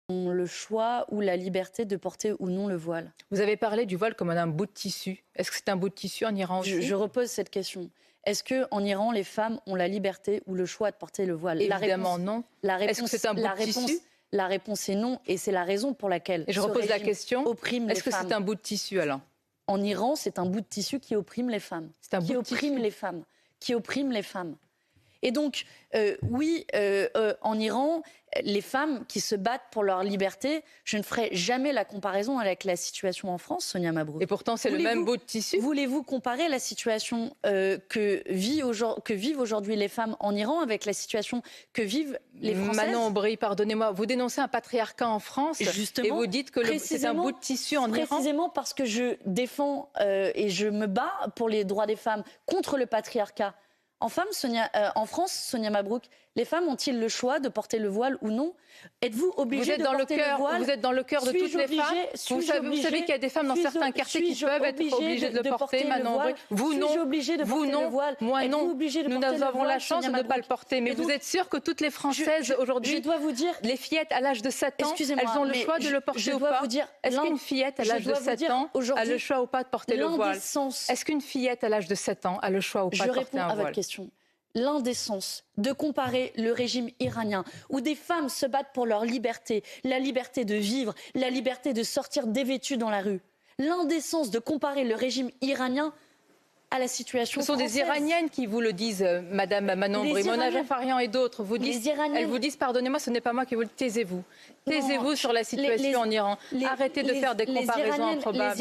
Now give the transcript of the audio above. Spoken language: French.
ont le choix ou la liberté de porter ou non le voile. Vous avez parlé du voile comme un bout de tissu. Est-ce que c'est un bout de tissu en Iran aussi? Je repose cette question. Est-ce qu'en Iran, les femmes ont la liberté ou le choix de porter le voile? Évidemment non. Est-ce que c'est un bout de tissu? La réponse est non, et c'est la raison pour laquelle je repose la question, est-ce que c'est un bout de tissu alors? En Iran, c'est un bout de tissu qui opprime les femmes. C'est un bout de tissu Qui opprime les femmes. Et donc, en Iran, les femmes qui se battent pour leur liberté, je ne ferai jamais la comparaison avec la situation en France, Sonia Mabrouk. Et pourtant, c'est le même bout de tissu. Voulez-vous comparer la situation que vivent aujourd'hui les femmes en Iran avec la situation que vivent les Françaises? Manon Aubry, pardonnez-moi, vous dénoncez un patriarcat en France et vous dites que c'est un bout de tissu en Iran? Précisément parce que je défends et je me bats pour les droits des femmes contre le patriarcat. En France, Sonia Mabrouk, les femmes ont-ils le choix de porter le voile ou non? Êtes-vous obligée de porter le voile? Vous êtes dans le cœur de toutes les femmes. Vous savez qu'il y a des femmes dans certains quartiers qui peuvent être obligées de le porter, Manon Aubry. Vous non, vous non, moi non. Nous avons la chance de ne pas le porter. Mais vous êtes sûre que toutes les Françaises aujourd'hui, les fillettes à l'âge de 7 ans, elles ont le choix de le porter ou pas? Est-ce qu'une fillette à l'âge de 7 ans a le choix ou pas de porter le voile? Est-ce qu'une fillette à l'âge de 7 ans a le choix ou pas de porter un voile? L'indécence de comparer le régime iranien, où des femmes se battent pour leur liberté, la liberté de vivre, la liberté de sortir dévêtues dans la rue. L'indécence de comparer le régime iranien à la situation française. Ce sont des Iraniennes qui vous le disent, Madame Manon Aubry, Mona Jafarian et d'autres. Elles vous disent, pardonnez-moi, ce n'est pas moi qui vous le dis, taisez-vous. Taisez-vous sur la situation en Iran. Arrêtez de faire des comparaisons improbables.